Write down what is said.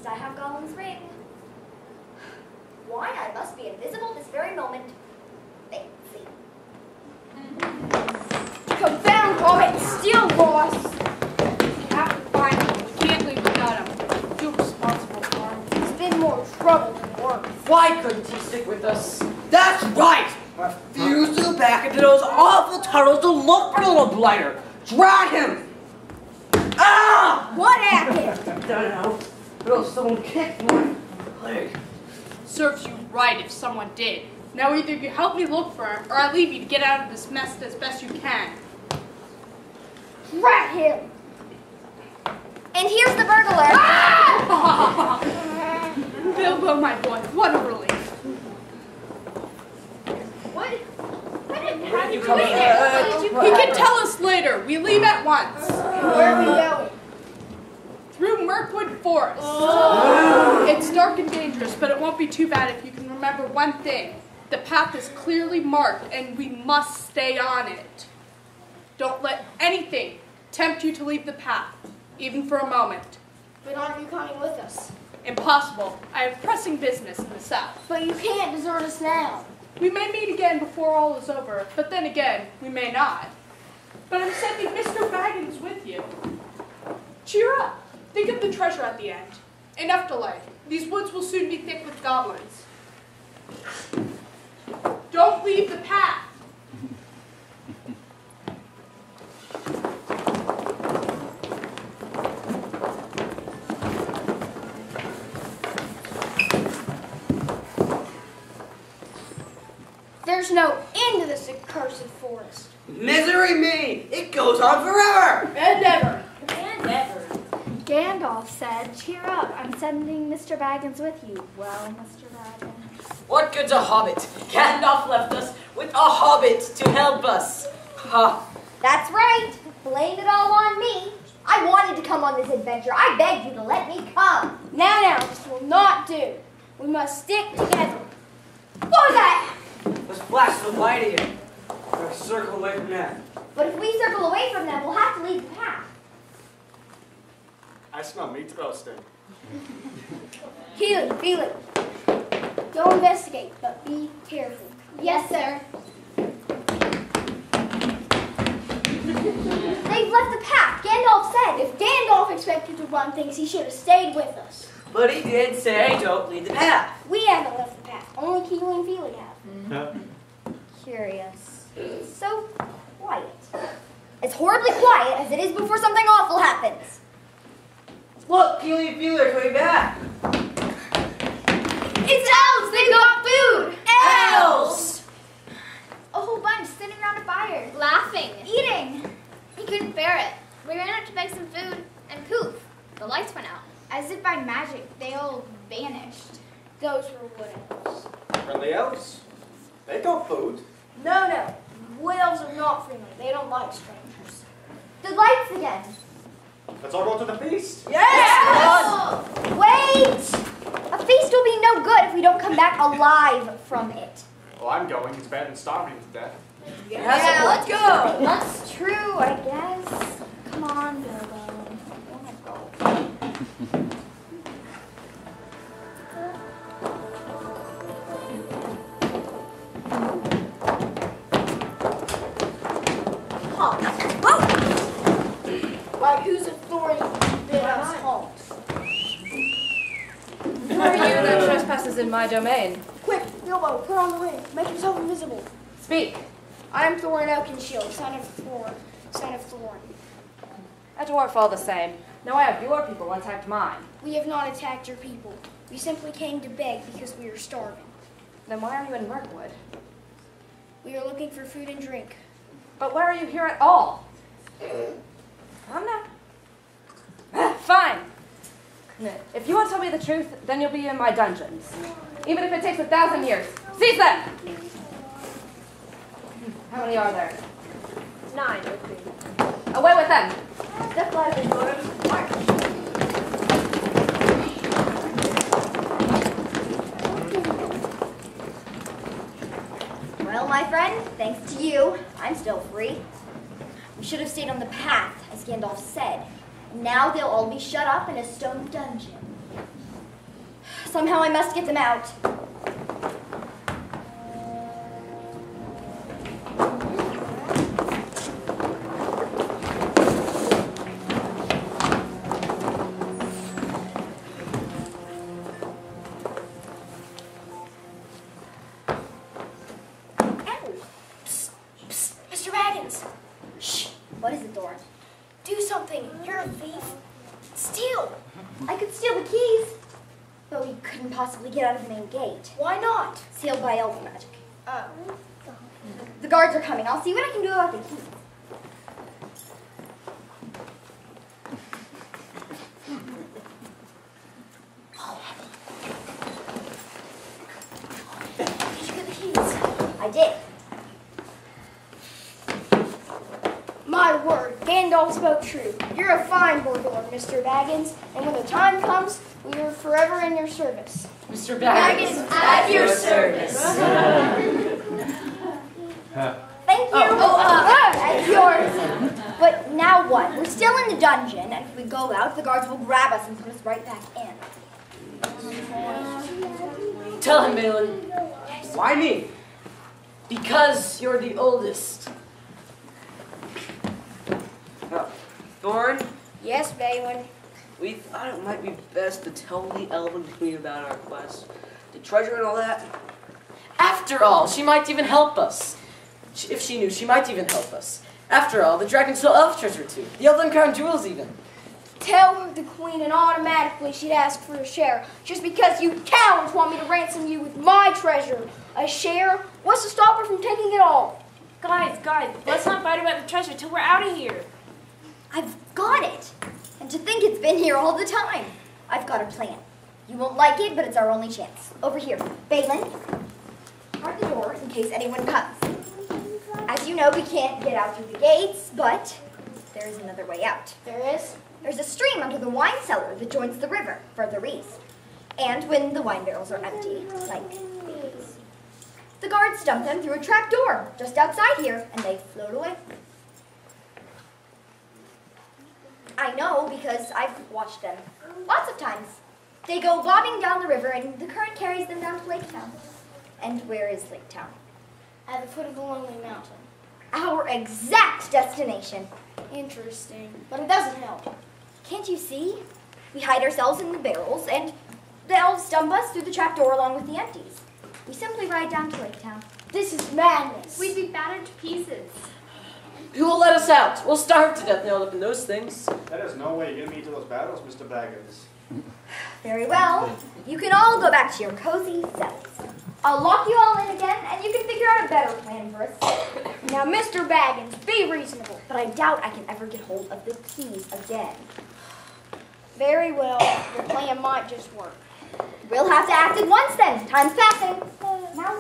least I have Gollum's ring. Why, I must be invisible this very moment. Fancy. Confound Hobbit, still lost. We have to find him. We can't leave without him. Too responsible for him. He's been more trouble than work. Why couldn't he stick with us? That's right! Refuse to go back into those awful tunnels to look for the little blighter. Drag him! Ah! What happened? I don't know. But someone kicked my leg. Serves you right if someone did. Now either you help me look for him, or I leave you to get out of this mess as best you can. Rat him! And here's the burglar. Ah! Bilbo, my boy, what a relief. Where did you come from? He can tell us later. We leave at once. Where are we going? Through Mirkwood Forest. It's dark and dangerous, but it won't be too bad if you can remember one thing. The path is clearly marked, and we must stay on it. Don't let anything tempt you to leave the path, even for a moment. But aren't you coming with us? Impossible. I have pressing business in the south. But you can't desert us now. We may meet again before all is over, but then again, we may not. But I'm sending Mr. Baggins with you. Cheer up. Think of the treasure at the end. Enough delay. These woods will soon be thick with goblins. Don't leave the path. There's no end to this accursed forest. Misery me! It goes on forever! And ever. And ever. Gandalf said, "Cheer up, I'm sending Mr. Baggins with you." Well, Mr. Baggins. What good's a hobbit? Gandalf left us with a hobbit to help us. Ha! That's right. Blame it all on me. I wanted to come on this adventure. I begged you to let me come. Now, this will not do. We must stick together. What was that? Let's flash the light again. Gotta circle away from that. But if we circle away from them, we'll have to leave the path. I smell meat roasting. Healing, feeling. Go investigate, but be careful. Yes, sir. They've left the path. Gandalf said. If Gandalf expected to run things, he should have stayed with us. But he did say don't leave the path. We haven't left the path. Only Keely and Feely have. Curious. It's so quiet. As horribly quiet as it is before something awful happens. Look, Keely and Feely are coming back. It's elves! They've got food! Elves! A whole bunch sitting around a fire, Laughing. eating. He couldn't bear it. We ran out to beg some food, and poof, the lights went out. As if by magic, they all vanished. Those were wood elves. Friendly elves. They got food. No. Wood elves are not friendly. They don't like strangers. The lights again. Let's all go to the feast. Yes! Wait! A feast will be no good if we don't come back alive from it. Well, I'm going. It's better than starving to death. Yeah, let's go. That's true, I guess. Come on, Bilbo. I wanna go. Like whose authority bid us halt? Who are you that trespasses in my domain? Quick, Bilbo, put on the ring. Make yourself invisible. Speak. I am Thorin Oakenshield, son of Thorn. A dwarf all the same. Now I have your people attacked mine. We have not attacked your people. We simply came to beg because we are starving. Then why are you in Mirkwood? We are looking for food and drink. But why are you here at all? Come now. Fine. If you won't tell me the truth, then you'll be in my dungeons. Even if it takes 1,000 years. Seize them! How many are there? 9 with me. Away with them! Step lively, Thorin. March. Well, my friend, thanks to you, I'm still free. We should have stayed on the path, as Gandalf said. Now they'll all be shut up in a stone dungeon. Somehow I must get them out. Mr. Baggins, Shh. What is it, Doran? do something. You're a thief. Steal. I could steal the keys, but we couldn't possibly get out of the main gate. Why not? Sealed by elf magic. Oh. The guards are coming. I'll see what I can do about the keys. Did you get the keys? I did. My word, Gandalf spoke true. You're a fine burglar, Mr. Baggins, and when the time comes, we are forever in your service. Mr. Baggins, at your service. Thank you. That's yours. But now what? We're still in the dungeon, and if we go out, the guards will grab us and put us right back in. Tell him, Balin. Why me? Because you're the oldest. Thorn, Yes, Balin. we thought it might be best to tell the Elven Queen about our quest, the treasure and all that. After all, she might even help us. If she knew, she might even help us. After all, the dragon stole elf treasure too. The Elven crown jewels even. Tell her the queen and automatically she'd ask for a share. Just because you cowards want me to ransom you with my treasure. A share? What's to stop her from taking it all? Guys, let's not fight about the treasure till we're out of here. I've got it. And to think it's been here all the time. I've got a plan. You won't like it, but it's our only chance. Over here. Balin, guard the door in case anyone comes. As you know, we can't get out through the gates, but there is another way out. There is? There's a stream under the wine cellar that joins the river further east. And when the wine barrels are empty, like these, the guards dump them through a trap door just outside here, and they float away. I know because I've watched them lots of times. They go bobbing down the river, and the current carries them down to Lake Town. And where is Lake Town? At the foot of the Lonely Mountain. Our exact destination. Interesting. But it doesn't help. Can't you see? We hide ourselves in the barrels, and the elves dump us through the trapdoor along with the empties. We simply ride down to Lake Town. This is madness. We'd be battered to pieces. Who will let us out? We'll starve to death nailed up in those things. There's no way you're gonna meet to those battles, Mr. Baggins. Very well. You can all go back to your cozy cells. I'll lock you all in again, and you can figure out a better plan for us. Now, Mr. Baggins, be reasonable. But I doubt I can ever get hold of the keys again. Very well. Your plan might just work. We'll have to act at once then. Time's passing. Now,